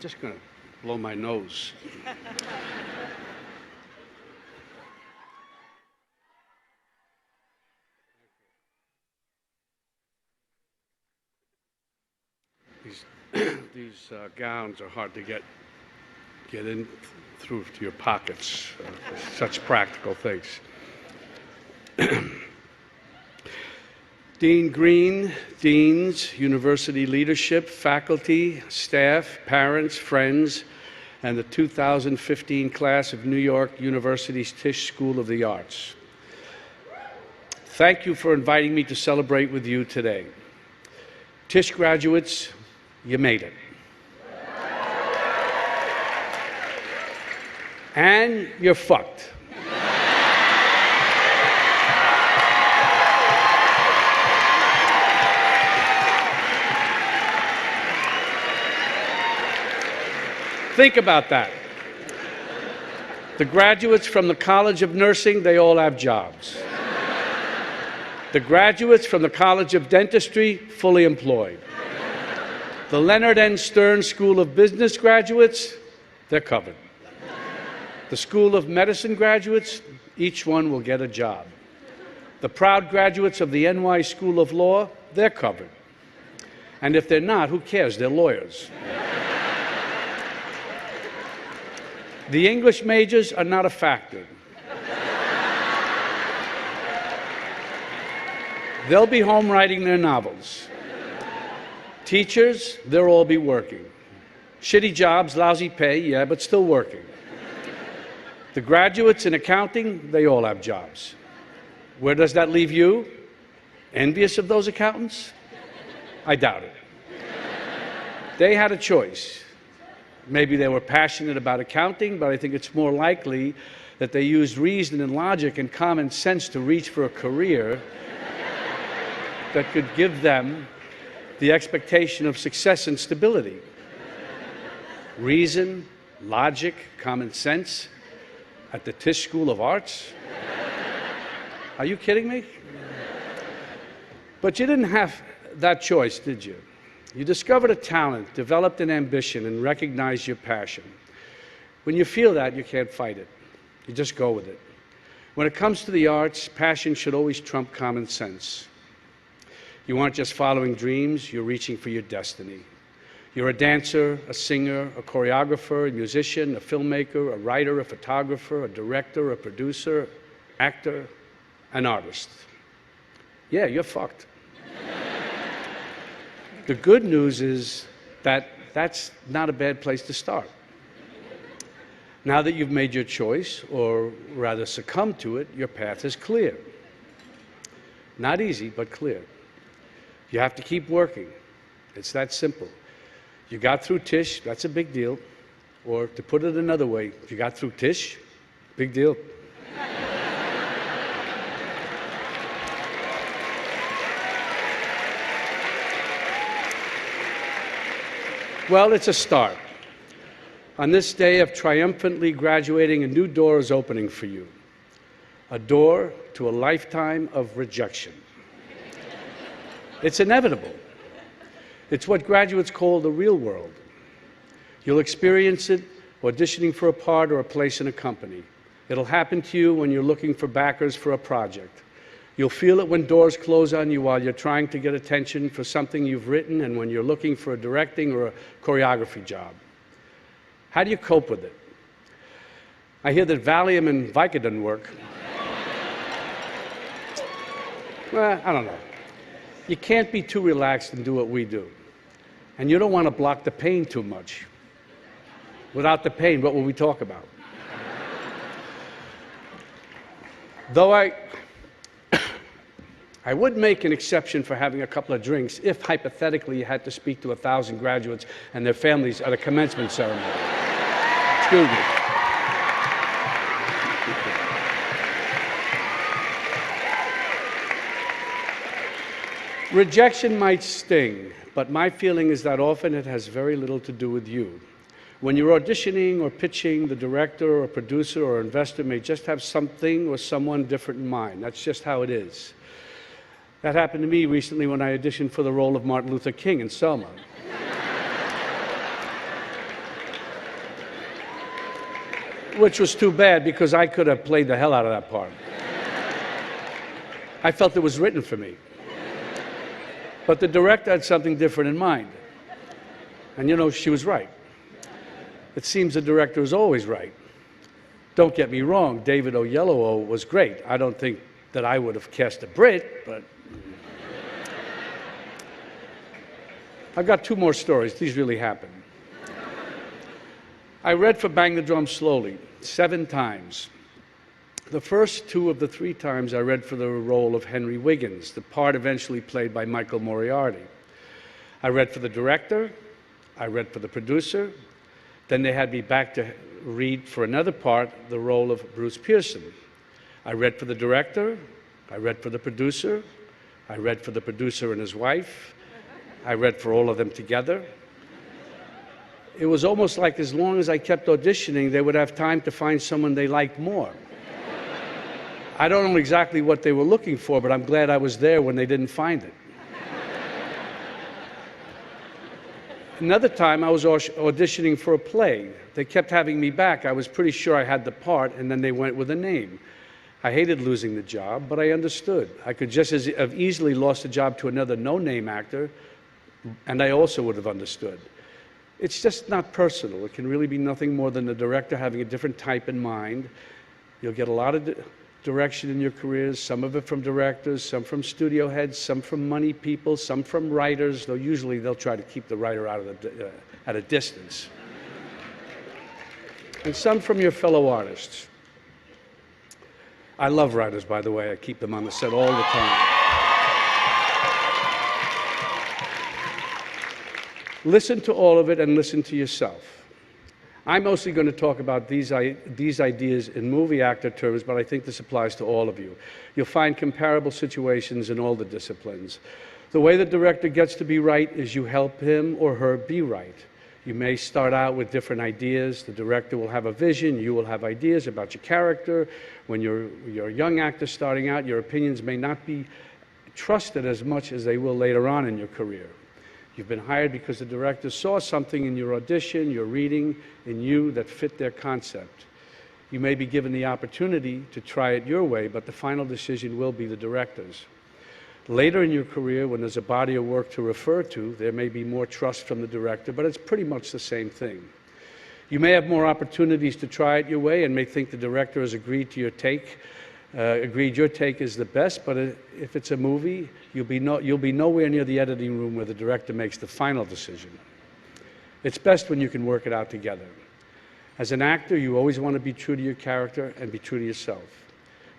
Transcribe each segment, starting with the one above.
Just going to blow my nose. These gowns are hard to get in through to your pockets. Such practical things. Dean Green, deans, university leadership, faculty, staff, parents, friends, and the 2015 class of New York University's Tisch School of the Arts. Thank you for inviting me to celebrate with you today. Tisch graduates, you made it. And you're fucked. Think about that. The graduates from the College of Nursing, they all have jobs. The graduates from the College of Dentistry, fully employed. The Leonard N. Stern School of Business graduates, they're covered. The School of Medicine graduates, each one will get a job. The proud graduates of the NYU School of Law, they're covered. And if they're not, who cares? They're lawyers. The English majors are not a factor. They'll be home writing their novels. Teachers, they'll all be working. Shitty jobs, lousy pay, yeah, but still working. The graduates in accounting, they all have jobs. Where does that leave you? Envious of those accountants? I doubt it. They had a choice. Maybe they were passionate about accounting, but I think it's more likely that they used reason and logic and common sense to reach for a career that could give them the expectation of success and stability. Reason, logic, common sense at the Tisch School of Arts? Are you kidding me? But you didn't have that choice, did you? You discovered a talent, developed an ambition, and recognized your passion. When you feel that, you can't fight it. You just go with it. When it comes to the arts, passion should always trump common sense. You aren't just following dreams, you're reaching for your destiny. You're a dancer, a singer, a choreographer, a musician, a filmmaker, a writer, a photographer, a director, a producer, actor, an artist. Yeah, you're fucked. The good news is that that's not a bad place to start. Now that you've made your choice, or rather succumbed to it, your path is clear. Not easy, but clear. You have to keep working. It's that simple. You got through Tisch, that's a big deal. Or to put it another way, if you got through Tisch, big deal. Well, it's a start. On this day of triumphantly graduating, a new door is opening for you. A door to a lifetime of rejection. It's inevitable. It's what graduates call the real world. You'll experience it auditioning for a part or a place in a company. It'll happen to you when you're looking for backers for a project. You'll feel it when doors close on you while you're trying to get attention for something you've written and when you're looking for a directing or a choreography job. How do you cope with it? I hear that Valium and Vicodin work. Well, I don't know. You can't be too relaxed and do what we do. And you don't want to block the pain too much. Without the pain, what will we talk about? Though I would make an exception for having a couple of drinks if, hypothetically, you had to speak to 1,000 graduates and their families at a commencement ceremony. Excuse me. Rejection might sting, but my feeling is that often it has very little to do with you. When you're auditioning or pitching, the director or producer or investor may just have something or someone different in mind. That's just how it is. That happened to me recently when I auditioned for the role of Martin Luther King in Selma. which was too bad because I could have played the hell out of that part. I felt it was written for me. But the director had something different in mind. And you know, she was right. It seems the director is always right. Don't get me wrong, David Oyelowo was great. I don't think that I would have cast a Brit, but... I've got 2 more stories. These really happened. I read for Bang the Drum Slowly 7 times. The first 2 of the 3 times I read for the role of Henry Wiggins, the part eventually played by Michael Moriarty. I read for the director, I read for the producer, then they had me back to read for another part, the role of Bruce Pearson. I read for the director, I read for the producer, I read for the producer and his wife, I read for all of them together. It was almost like as long as I kept auditioning, they would have time to find someone they liked more. I don't know exactly what they were looking for, but I'm glad I was there when they didn't find it. Another time, I was auditioning for a play. They kept having me back. I was pretty sure I had the part, and then they went with a name. I hated losing the job, but I understood. I could just as have easily lost the job to another no-name actor, and I also would have understood. It's just not personal. It can really be nothing more than the director having a different type in mind. You'll get a lot of direction in your careers, some of it from directors, some from studio heads, some from money people, some from writers, though usually they'll try to keep the writer out of at a distance. And some from your fellow artists. I love writers, by the way. I keep them on the set all the time. Listen to all of it and listen to yourself. I'm mostly going to talk about these ideas in movie actor terms, but I think this applies to all of you. You'll find comparable situations in all the disciplines. The way the director gets to be right is you help him or her be right. You may start out with different ideas. The director will have a vision. You will have ideas about your character. When you're a young actor starting out, your opinions may not be trusted as much as they will later on in your career. You've been hired because the director saw something in your audition, your reading, in you that fit their concept. You may be given the opportunity to try it your way, but the final decision will be the director's. Later in your career, when there's a body of work to refer to, there may be more trust from the director, but it's pretty much the same thing. You may have more opportunities to try it your way and may think the director has agreed to your take, your take is the best, but if it's a movie, you'll be nowhere near the editing room where the director makes the final decision. It's best when you can work it out together. As an actor, you always want to be true to your character and be true to yourself.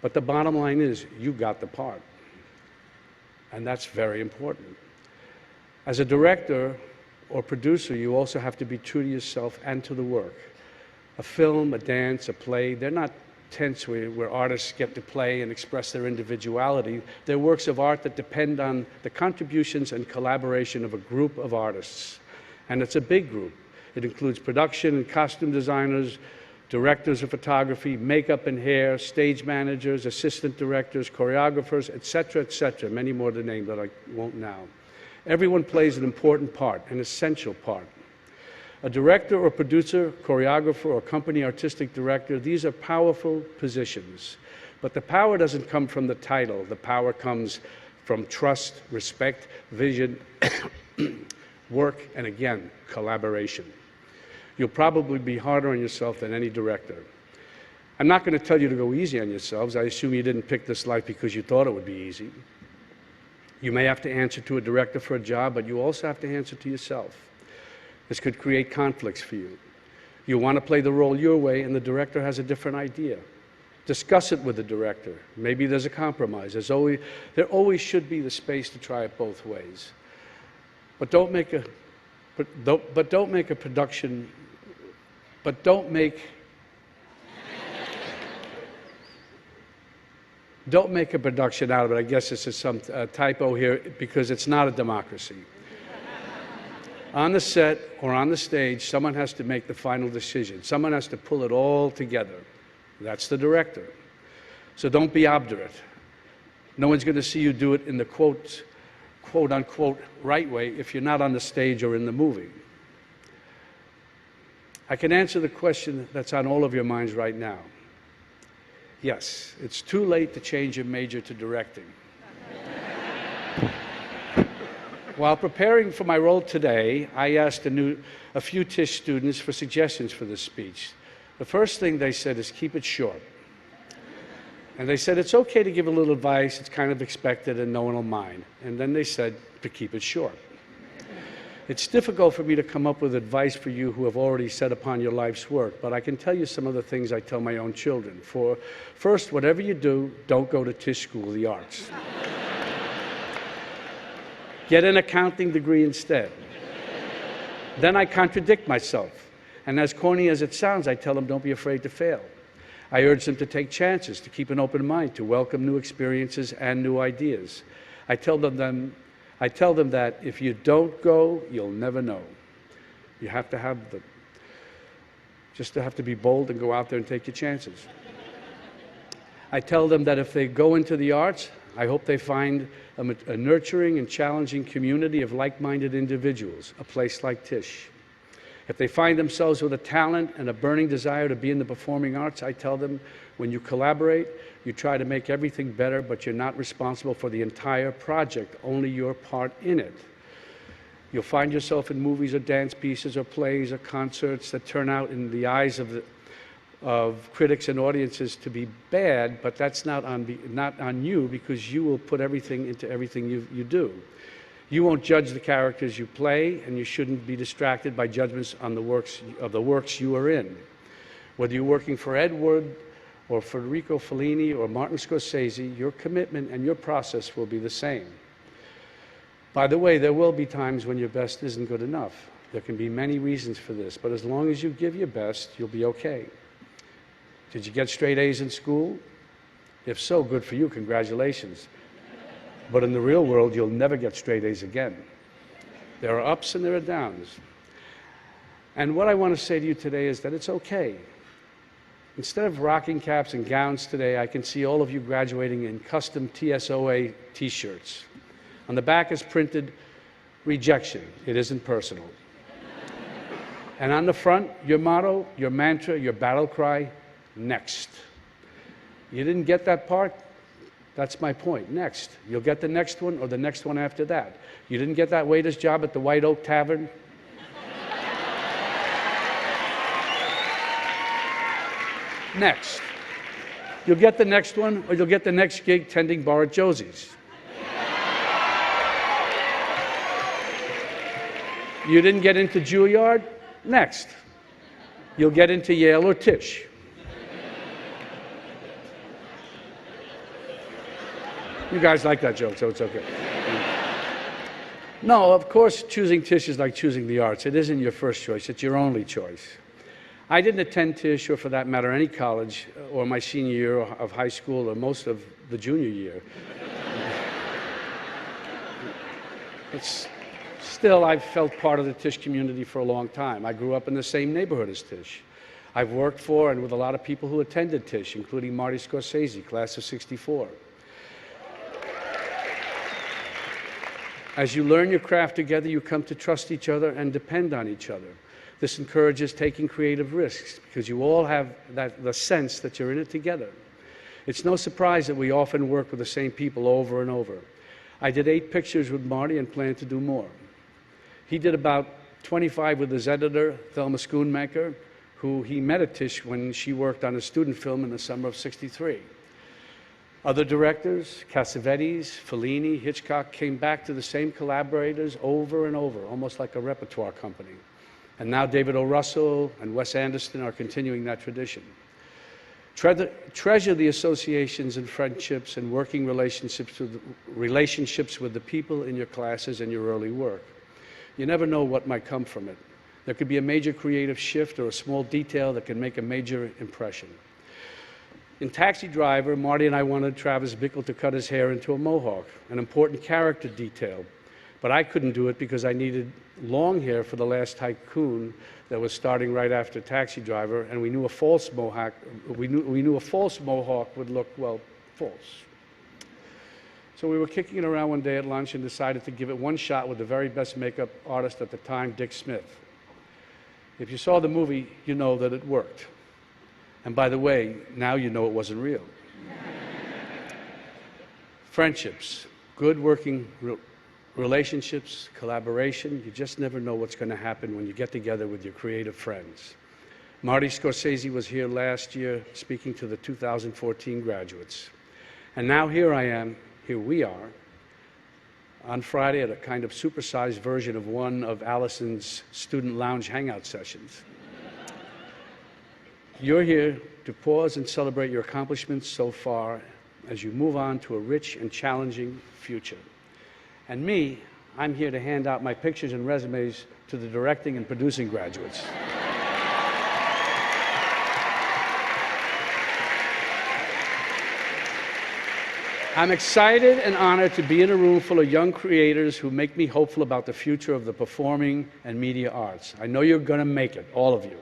But the bottom line is, you got the part. And that's very important. As a director or producer, you also have to be true to yourself and to the work. A film, a dance, a play, they're not tents where artists get to play and express their individuality. They're works of art that depend on the contributions and collaboration of a group of artists. And it's a big group. It includes production and costume designers, directors of photography, makeup and hair, stage managers, assistant directors, choreographers, etc., many more to name that I won't now. Everyone plays an important part, an essential part. A director or producer, choreographer or company artistic director, these are powerful positions. But the power doesn't come from the title. The power comes from trust, respect, vision, work, and again, collaboration. You'll probably be harder on yourself than any director. I'm not going to tell you to go easy on yourselves. I assume you didn't pick this life because you thought it would be easy. You may have to answer to a director for a job, but you also have to answer to yourself. This could create conflicts for you. You want to play the role your way, and the director has a different idea. Discuss it with the director. Maybe there's a compromise. There always should be the space to try it both ways. But don't make a production. But don't make a production out of it. I guess this is some typo here because it's not a democracy. On the set or on the stage, someone has to make the final decision. Someone has to pull it all together. That's the director. So don't be obdurate. No one's going to see you do it in the quote unquote right way if you're not on the stage or in the movie. I can answer the question that's on all of your minds right now. Yes, it's too late to change your major to directing. While preparing for my role today, I asked a few Tisch students for suggestions for this speech. The first thing they said is keep it short. And they said it's okay to give a little advice, it's kind of expected and no one will mind. And then they said to keep it short. It's difficult for me to come up with advice for you who have already set upon your life's work, but I can tell you some of the things I tell my own children. First, whatever you do, don't go to Tisch School of the Arts. Get an accounting degree instead. Then I contradict myself. And as corny as it sounds, I tell them don't be afraid to fail. I urge them to take chances, to keep an open mind, to welcome new experiences and new ideas. I tell them that if you don't go, you'll never know. You have to have to be bold and go out there and take your chances. I tell them that if they go into the arts, I hope they find a nurturing and challenging community of like-minded individuals, a place like Tisch. If they find themselves with a talent and a burning desire to be in the performing arts, I tell them, when you collaborate, you try to make everything better, but you're not responsible for the entire project, only your part in it. You'll find yourself in movies or dance pieces or plays or concerts that turn out in the eyes of critics and audiences to be bad, but that's not on you, because you will put everything into everything you do. You won't judge the characters you play, and you shouldn't be distracted by judgments on the works you are in. Whether you're working for Ed Wood or Federico Fellini or Martin Scorsese, your commitment and your process will be the same. By the way, there will be times when your best isn't good enough. There can be many reasons for this, but as long as you give your best, you'll be okay. Did you get straight A's in school? If so, good for you, congratulations. But in the real world, you'll never get straight A's again. There are ups and there are downs. And what I want to say to you today is that it's okay. Instead of rocking caps and gowns today, I can see all of you graduating in custom TSOA t-shirts. On the back is printed, rejection, it isn't personal. And on the front, your motto, your mantra, your battle cry, next. You didn't get that part? That's my point. Next. You'll get the next one or the next one after that. You didn't get that waiter's job at the White Oak Tavern? Next. You'll get the next one, or you'll get the next gig tending bar at Josie's. You didn't get into Juilliard? Next. You'll get into Yale or Tisch. You guys like that joke, so it's okay. No, of course, choosing Tisch is like choosing the arts. It isn't your first choice, it's your only choice. I didn't attend Tisch, or for that matter, any college, or my senior year of high school, or most of the junior year. Still, I've felt part of the Tisch community for a long time. I grew up in the same neighborhood as Tisch. I've worked for and with a lot of people who attended Tisch, including Marty Scorsese, class of '64. As you learn your craft together, you come to trust each other and depend on each other. This encourages taking creative risks, because you all have the sense that you're in it together. It's no surprise that we often work with the same people over and over. I did 8 pictures with Marty and plan to do more. He did about 25 with his editor, Thelma Schoonmaker, who he met at Tisch when she worked on a student film in the summer of '63. Other directors, Cassavetes, Fellini, Hitchcock, came back to the same collaborators over and over, almost like a repertoire company. And now David O. Russell and Wes Anderson are continuing that tradition. Treasure the associations and friendships and working relationships with the people in your classes and your early work. You never know what might come from it. There could be a major creative shift or a small detail that can make a major impression. In Taxi Driver, Marty and I wanted Travis Bickle to cut his hair into a mohawk, an important character detail. But I couldn't do it because I needed long hair for The Last Tycoon that was starting right after Taxi Driver, and we knew a false mohawk would look, well, false. So we were kicking it around one day at lunch and decided to give it one shot with the very best makeup artist at the time, Dick Smith. If you saw the movie, you know that it worked. And by the way, now you know it wasn't real. Friendships, good working relationships, collaboration, you just never know what's going to happen when you get together with your creative friends. Marty Scorsese was here last year speaking to the 2014 graduates. And now here we are, on Friday at a kind of supersized version of one of Allison's student lounge hangout sessions. You're here to pause and celebrate your accomplishments so far as you move on to a rich and challenging future. And me, I'm here to hand out my pictures and resumes to the directing and producing graduates. I'm excited and honored to be in a room full of young creators who make me hopeful about the future of the performing and media arts. I know you're going to make it, all of you.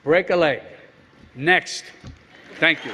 Break a leg. Next. Thank you.